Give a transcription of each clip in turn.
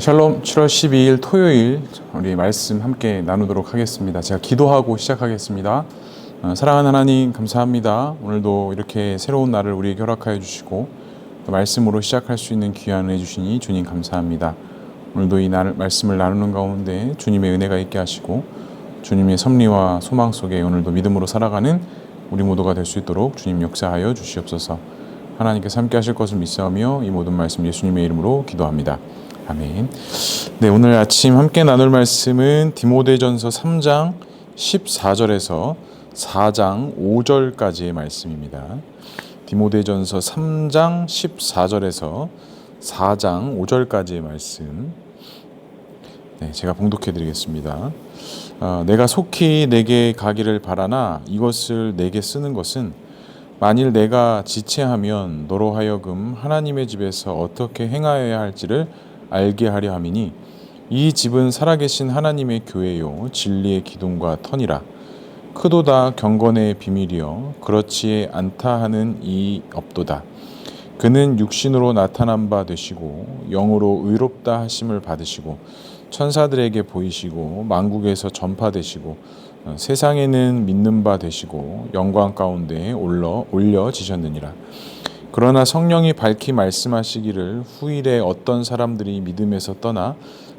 샬롬. 7월 12일 토요일 우리 말씀 함께 나누도록 하겠습니다. 제가 기도하고 시작하겠습니다. 사랑하는 하나님 감사합니다. 오늘도 이렇게 새로운 날을 우리에게 허락하여 주시고 또 말씀으로 시작할 수 있는 귀한 은혜 주시니 주님 감사합니다. 오늘도 이 말씀을 나누는 가운데 주님의 은혜가 있게 하시고 주님의 섭리와 소망 속에 오늘도 믿음으로 살아가는 우리 모두가 될 수 있도록 주님 역사하여 주시옵소서. 하나님께서 함께 하실 것을 믿사오며 이 모든 말씀 예수님의 이름으로 기도합니다. 아멘. 네, 오늘 아침 함께 나눌 말씀은 디모데전서 3장 14절에서 4장 5절까지의 말씀입니다. 디모데전서 3장 14절에서 4장 5절까지의 말씀. 네, 제가 봉독해 드리겠습니다. 내가 속히 내게 가기를 바라나 이것을 내게 쓰는 것은 만일 내가 지체하면 너로 하여금 하나님의 집에서 어떻게 행하여야 할지를 알게 하려 함이니 이 집은 살아계신 하나님의 교회요 진리의 기둥과 터니라. 크도다 경건의 비밀이여 그렇지 않다 하는 이 없도다. 그는 육신으로 나타난 바 되시고 영으로 의롭다 하심을 받으시고 천사들에게 보이시고 만국에서 전파되시고 세상에는 믿는 바 되시고 영광 가운데 올려지셨느니라. 그러나 성령이 밝히 말씀하시기를 후일에 어떤 사람들이 믿음에서 떠나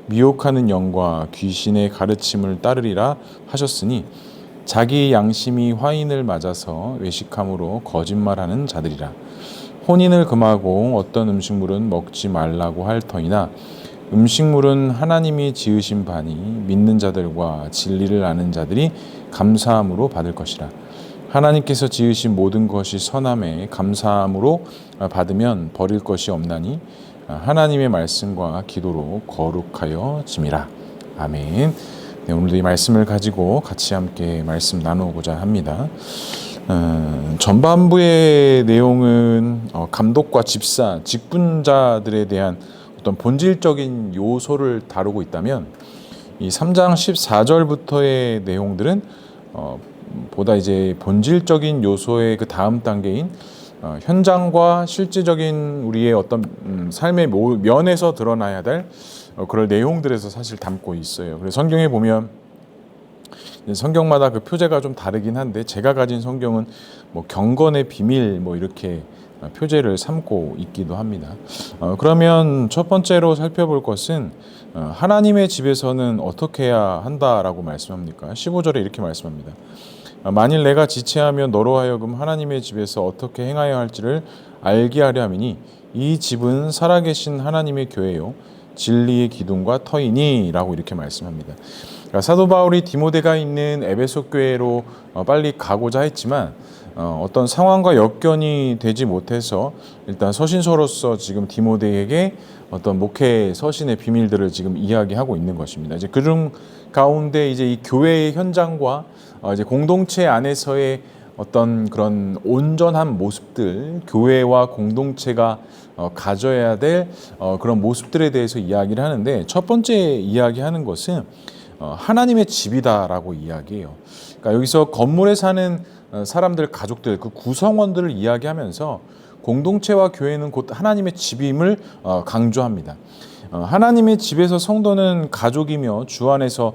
미혹하는 영과 귀신의 가르침을 따르리라 하셨으니 자기 양심이 화인을 맞아서 외식함으로 거짓말하는 자들이라. 혼인을 금하고 어떤 음식물은 먹지 말라고 할 터이나 음식물은 하나님이 지으신 바니 믿는 자들과 진리를 아는 자들이 감사함으로 받을 것이라. 하나님께서 지으신 모든 것이 선함에 감사함으로 받으면 버릴 것이 없나니 하나님의 말씀과 기도로 거룩하여 짐이라. 아멘. 네, 오늘도 이 말씀을 가지고 같이 함께 말씀 나누고자 합니다. 전반부의 내용은 감독과 집사, 직분자들에 대한 어떤 본질적인 요소를 다루고 있다면 이 3장 14절부터의 내용들은 보다 이제 본질적인 요소의 그 다음 단계인 현장과 실제적인 우리의 어떤 삶의 면에서 드러나야 될 그런 내용들에서 사실 담고 있어요. 그래서 성경에 보면 성경마다 그 표제가 좀 다르긴 한데 제가 가진 성경은 뭐 경건의 비밀 뭐 이렇게 표제를 삼고 있기도 합니다. 그러면 첫 번째로 살펴볼 것은 하나님의 집에서는 어떻게 해야 한다라고 말씀합니까? 15절에 이렇게 말씀합니다. 만일 내가 지체하면 너로 하여금 하나님의 집에서 어떻게 행하여야 할지를 알게 하려 함이니 이 집은 살아계신 하나님의 교회요 진리의 기둥과 터이니 라고 이렇게 말씀합니다. 그러니까 사도 바울이 디모데가 있는 에베소 교회로 빨리 가고자 했지만 어떤 상황과 역견이 되지 못해서 일단 서신서로서 지금 디모데에게 어떤 목회 서신의 비밀들을 지금 이야기하고 있는 것입니다. 이제 그중 가운데 이제 이 교회의 현장과 이제 공동체 안에서의 어떤 그런 온전한 모습들, 교회와 공동체가 가져야 될 그런 모습들에 대해서 이야기를 하는데 첫 번째 이야기하는 것은 하나님의 집이다라고 이야기해요. 그러니까 여기서 건물에 사는 사람들, 가족들, 그 구성원들을 이야기하면서 공동체와 교회는 곧 하나님의 집임을 강조합니다. 하나님의 집에서 성도는 가족이며 주 안에서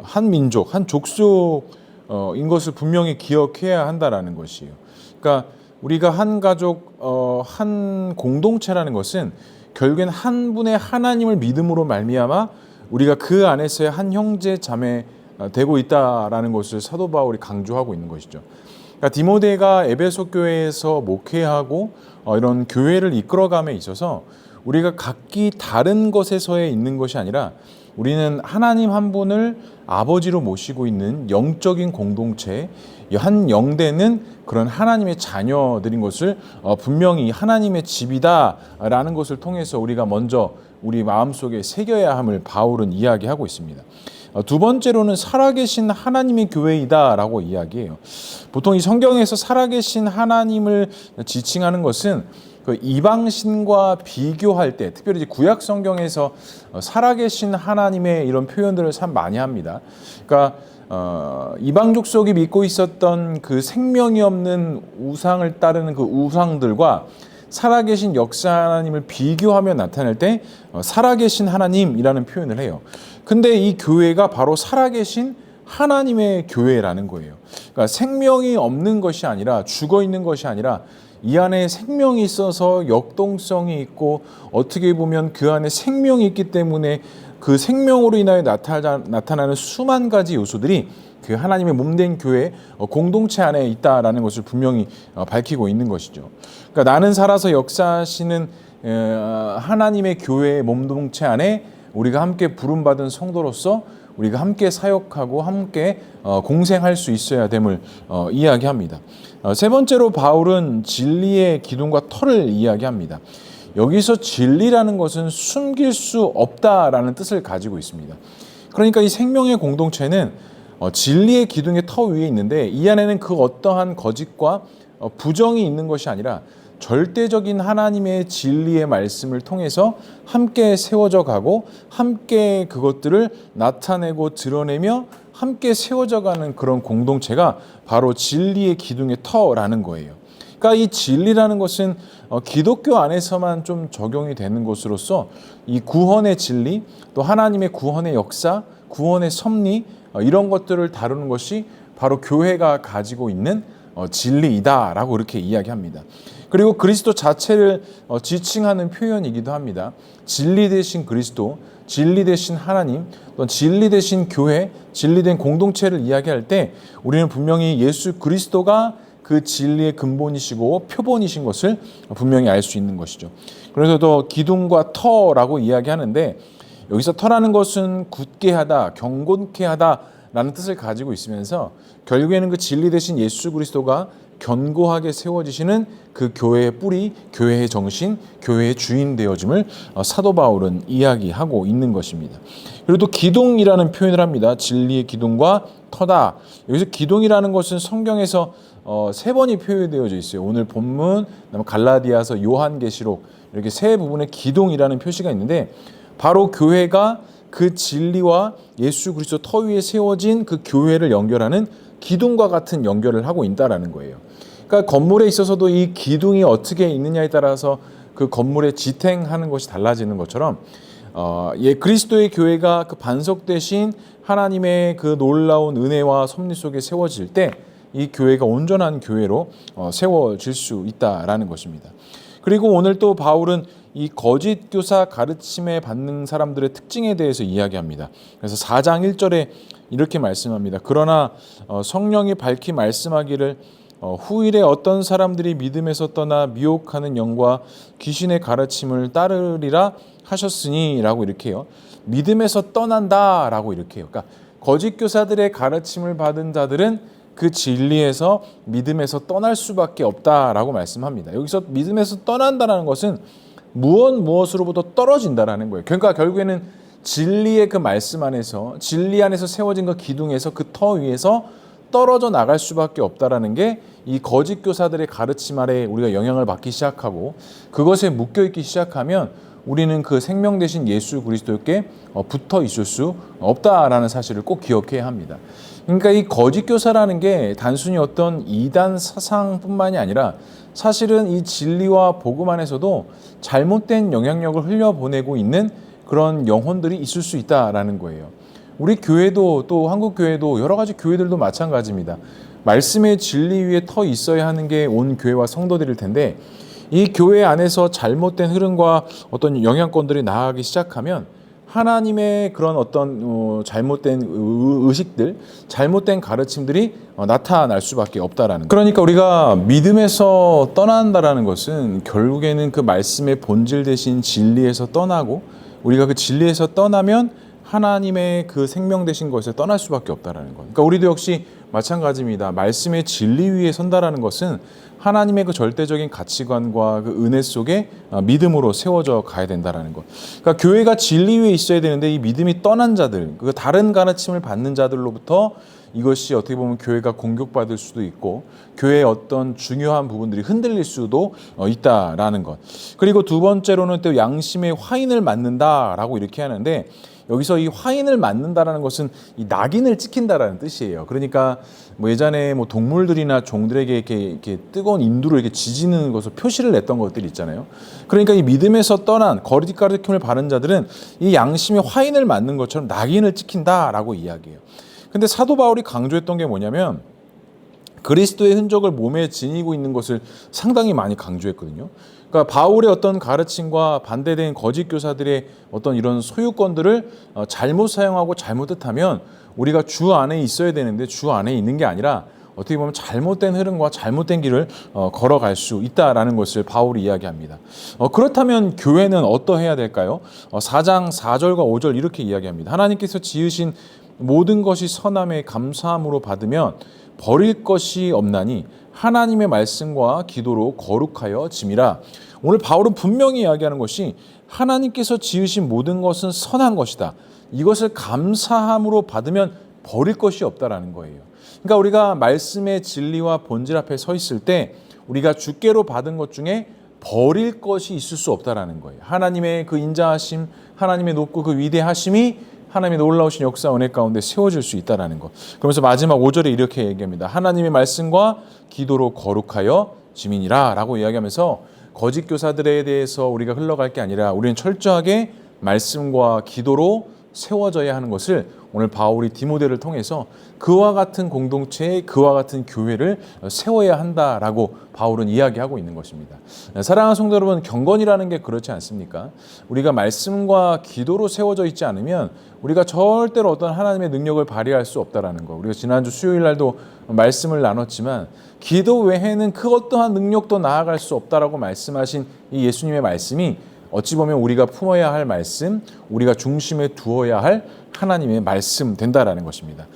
한 민족, 한 족속인 것을 분명히 기억해야 한다라는 것이에요. 그러니까 우리가 한 가족, 한 공동체라는 것은 결국엔 한 분의 하나님을 믿음으로 말미암아 우리가 그 안에서의 한 형제 자매 되고 있다라는 것을 사도 바울이 강조하고 있는 것이죠. 그러니까 디모데가 에베소 교회에서 목회하고 이런 교회를 이끌어감에 있어서 우리가 각기 다른 것에서에 있는 것이 아니라 우리는 하나님 한 분을 아버지로 모시고 있는 영적인 공동체, 한 영되는 그런 하나님의 자녀들인 것을 분명히 하나님의 집이다라는 것을 통해서 우리가 먼저 우리 마음속에 새겨야 함을 바울은 이야기하고 있습니다. 두 번째로는 살아계신 하나님의 교회이다라고 이야기해요. 보통 이 성경에서 살아계신 하나님을 지칭하는 것은 그 이방신과 비교할 때, 특별히 구약 성경에서 살아계신 하나님의 이런 표현들을 참 많이 합니다. 그러니까 이방 족속이 믿고 있었던 그 생명이 없는 우상을 따르는 그 우상들과 살아계신 역사 하나님을 비교하며 나타낼 때 살아계신 하나님이라는 표현을 해요. 근데 이 교회가 바로 살아계신 하나님의 교회라는 거예요. 그러니까 생명이 없는 것이 아니라, 죽어 있는 것이 아니라 이 안에 생명이 있어서 역동성이 있고, 어떻게 보면 그 안에 생명이 있기 때문에 그 생명으로 인하여 나타나는 수만 가지 요소들이 그 하나님의 몸된 교회 공동체 안에 있다라는 것을 분명히 밝히고 있는 것이죠. 그러니까 나는 살아서 역사하시는 하나님의 교회의 몸동체 안에 우리가 함께 부름받은 성도로서 우리가 함께 사역하고 함께 공생할 수 있어야 됨을 이야기합니다. 세 번째로 바울은 진리의 기둥과 터를 이야기합니다. 여기서 진리라는 것은 숨길 수 없다라는 뜻을 가지고 있습니다. 그러니까 이 생명의 공동체는 진리의 기둥의 터 위에 있는데, 이 안에는 그 어떠한 거짓과 부정이 있는 것이 아니라 절대적인 하나님의 진리의 말씀을 통해서 함께 세워져 가고, 함께 그것들을 나타내고 드러내며 함께 세워져 가는 그런 공동체가 바로 진리의 기둥의 터라는 거예요. 그러니까 이 진리라는 것은 기독교 안에서만 좀 적용이 되는 것으로서 이 구원의 진리, 또 하나님의 구원의 역사, 구원의 섭리, 이런 것들을 다루는 것이 바로 교회가 가지고 있는 진리이다라고 이렇게 이야기합니다. 그리고 그리스도 자체를 지칭하는 표현이기도 합니다. 진리 되신 그리스도, 진리 되신 하나님, 또 진리 되신 교회, 진리된 공동체를 이야기할 때 우리는 분명히 예수 그리스도가 그 진리의 근본이시고 표본이신 것을 분명히 알 수 있는 것이죠. 그래서 또 기둥과 터라고 이야기하는데, 여기서 터라는 것은 굳게 하다, 경건케 하다라는 뜻을 가지고 있으면서 결국에는 그 진리 되신 예수 그리스도가 견고하게 세워지시는 그 교회의 뿌리, 교회의 정신, 교회의 주인 되어짐을 사도 바울은 이야기하고 있는 것입니다. 그리고 또 기둥이라는 표현을 합니다. 진리의 기둥과 터다. 여기서 기둥이라는 것은 성경에서 세 번이 표현되어져 있어요. 오늘 본문, 그다음에 갈라디아서, 요한계시록, 이렇게 세 부분의 기둥이라는 표시가 있는데, 바로 교회가 그 진리와 예수 그리스도 터 위에 세워진 그 교회를 연결하는 기둥과 같은 연결을 하고 있다라는 거예요. 그러니까 건물에 있어서도 이 기둥이 어떻게 있느냐에 따라서 그 건물의 지탱하는 것이 달라지는 것처럼, 그리스도의 교회가 그 반석 대신 하나님의 그 놀라운 은혜와 섭리 속에 세워질 때 이 교회가 온전한 교회로 세워질 수 있다라는 것입니다. 그리고 오늘 또 바울은 이 거짓 교사 가르침에 받는 사람들의 특징에 대해서 이야기합니다. 그래서 4장 1절에 이렇게 말씀합니다. 그러나 성령이 밝히 말씀하기를 후일에 어떤 사람들이 믿음에서 떠나 미혹하는 영과 귀신의 가르침을 따르리라 하셨으니 라고 이렇게 해요. 믿음에서 떠난다라고 이렇게 해요. 그러니까 거짓 교사들의 가르침을 받은 자들은 그 진리에서 믿음에서 떠날 수밖에 없다라고 말씀합니다. 여기서 믿음에서 떠난다는 것은 무엇으로부터 떨어진다라는 거예요. 그러니까 결국에는 진리의 그 말씀 안에서, 진리 안에서 세워진 그 기둥에서, 그 터 위에서 떨어져 나갈 수밖에 없다라는 게 이 거짓 교사들의 가르침 아래 우리가 영향을 받기 시작하고, 그것에 묶여 있기 시작하면 우리는 그 생명 되신 예수 그리스도께 붙어 있을 수 없다라는 사실을 꼭 기억해야 합니다. 그러니까 이 거짓 교사라는 게 단순히 어떤 이단 사상뿐만이 아니라 사실은 이 진리와 복음 안에서도 잘못된 영향력을 흘려보내고 있는 그런 영혼들이 있을 수 있다라는 거예요. 우리 교회도, 또 한국 교회도, 여러 가지 교회들도 마찬가지입니다. 말씀의 진리 위에 터 있어야 하는 게 온 교회와 성도들일 텐데, 이 교회 안에서 잘못된 흐름과 어떤 영향권들이 나가기 시작하면 하나님의 그런 어떤 잘못된 의식들, 잘못된 가르침들이 나타날 수밖에 없다라는 거예요. 그러니까 우리가 믿음에서 떠난다라는 것은 결국에는 그 말씀의 본질 대신 진리에서 떠나고, 우리가 그 진리에서 떠나면 하나님의 그 생명 되신 것에 떠날 수밖에 없다라는 것. 그러니까 우리도 역시 마찬가지입니다. 말씀의 진리 위에 선다라는 것은 하나님의 그 절대적인 가치관과 그 은혜 속에 믿음으로 세워져 가야 된다라는 것. 그러니까 교회가 진리 위에 있어야 되는데, 이 믿음이 떠난 자들, 그 다른 가르침을 받는 자들로부터 이것이 어떻게 보면 교회가 공격받을 수도 있고 교회의 어떤 중요한 부분들이 흔들릴 수도 있다라는 것. 그리고 두 번째로는 또 양심의 화인을 맞는다라고 이렇게 하는데, 여기서 이 화인을 맞는다라는 것은 이 낙인을 찍힌다라는 뜻이에요. 그러니까 뭐 예전에 뭐 동물들이나 종들에게 이렇게 뜨거운 인두를 이렇게 지지는 것을 표시를 냈던 것들이 있잖아요. 그러니까 이 믿음에서 떠난 거짓 가르침을 바른 자들은 이 양심의 화인을 맞는 것처럼 낙인을 찍힌다라고 이야기해요. 근데 사도 바울이 강조했던 게 뭐냐면 그리스도의 흔적을 몸에 지니고 있는 것을 상당히 많이 강조했거든요. 그러니까 바울의 어떤 가르침과 반대된 거짓 교사들의 어떤 이런 소유권들을 잘못 사용하고 잘못 뜻하면 우리가 주 안에 있어야 되는데 주 안에 있는 게 아니라 어떻게 보면 잘못된 흐름과 잘못된 길을 걸어갈 수 있다라는 것을 바울이 이야기합니다. 그렇다면 교회는 어떠해야 될까요? 4장 4절과 5절 이렇게 이야기합니다. 하나님께서 지으신 모든 것이 선함에 감사함으로 받으면 버릴 것이 없나니 하나님의 말씀과 기도로 거룩하여 짐이라. 오늘 바울은 분명히 이야기하는 것이 하나님께서 지으신 모든 것은 선한 것이다. 이것을 감사함으로 받으면 버릴 것이 없다라는 거예요. 그러니까 우리가 말씀의 진리와 본질 앞에 서 있을 때 우리가 주께로 받은 것 중에 버릴 것이 있을 수 없다라는 거예요. 하나님의 그 인자하심, 하나님의 높고 그 위대하심이 하나님의 놀라우신 역사 은혜 가운데 세워질 수 있다는 것. 그러면서 마지막 5절에 이렇게 얘기합니다. 하나님의 말씀과 기도로 거룩하여 지민이라 라고 이야기하면서 거짓 교사들에 대해서 우리가 흘러갈 게 아니라 우리는 철저하게 말씀과 기도로 세워져야 하는 것을 오늘 바울이 디모데를 통해서 그와 같은 공동체에 그와 같은 교회를 세워야 한다라고 바울은 이야기하고 있는 것입니다. 사랑하는 성도 여러분, 경건이라는 게 그렇지 않습니까? 우리가 말씀과 기도로 세워져 있지 않으면 우리가 절대로 어떤 하나님의 능력을 발휘할 수 없다라는 거. 우리가 지난주 수요일 날도 말씀을 나눴지만 기도 외에는 그 어떠한 능력도 나아갈 수 없다라고 말씀하신 이 예수님의 말씀이 어찌 보면 우리가 품어야 할 말씀, 우리가 중심에 두어야 할 하나님의 말씀 된다라는 것입니다.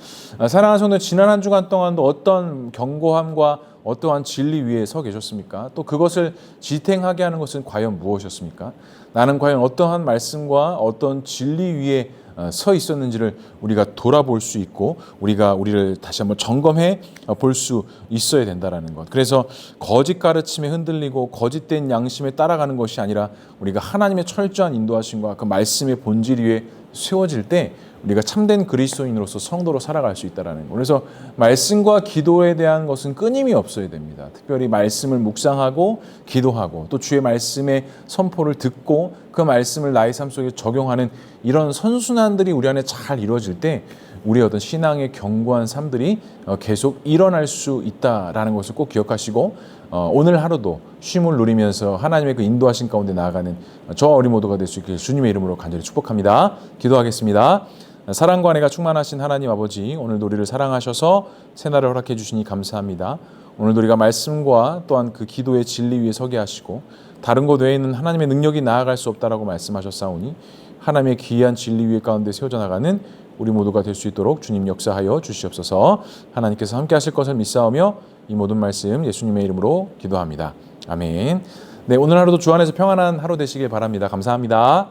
사랑하는 성도, 지난 한 주간 동안도 어떤 경고함과 어떠한 진리 위에 서 계셨습니까? 또 그것을 지탱하게 하는 것은 과연 무엇이었습니까? 나는 과연 어떠한 말씀과 어떤 진리 위에 서 있었는지를 우리가 돌아볼 수 있고 우리를 다시 한번 점검해 볼 수 있어야 된다라는 것. 그래서 거짓 가르침에 흔들리고 거짓된 양심에 따라가는 것이 아니라 우리가 하나님의 철저한 인도하심과 그 말씀의 본질 위에 세워질 때 우리가 참된 그리스도인으로서 성도로 살아갈 수 있다라는 것. 그래서 말씀과 기도에 대한 것은 끊임이 없어야 됩니다. 특별히 말씀을 묵상하고 기도하고 또 주의 말씀의 선포를 듣고 그 말씀을 나의 삶 속에 적용하는 이런 선순환들이 우리 안에 잘 이루어질 때 우리의 어떤 신앙의 견고한 삶들이 계속 일어날 수 있다라는 것을 꼭 기억하시고 오늘 하루도 쉼을 누리면서 하나님의 그 인도하신 가운데 나아가는 저 어린 모두가 될 수 있길 주님의 이름으로 간절히 축복합니다. 기도하겠습니다. 사랑과 은혜가 충만하신 하나님 아버지, 오늘도 우리를 사랑하셔서 새날을 허락해 주시니 감사합니다. 오늘도 우리가 말씀과 또한 그 기도의 진리 위에 서게 하시고 다른 것 외에는 하나님의 능력이 나아갈 수 없다라고 말씀하셨사오니 하나님의 귀한 진리 위에 가운데 세워져 나가는 우리 모두가 될 수 있도록 주님 역사하여 주시옵소서. 하나님께서 함께 하실 것을 믿사오며 이 모든 말씀 예수님의 이름으로 기도합니다. 아멘. 네, 오늘 하루도 주 안에서 평안한 하루 되시길 바랍니다. 감사합니다.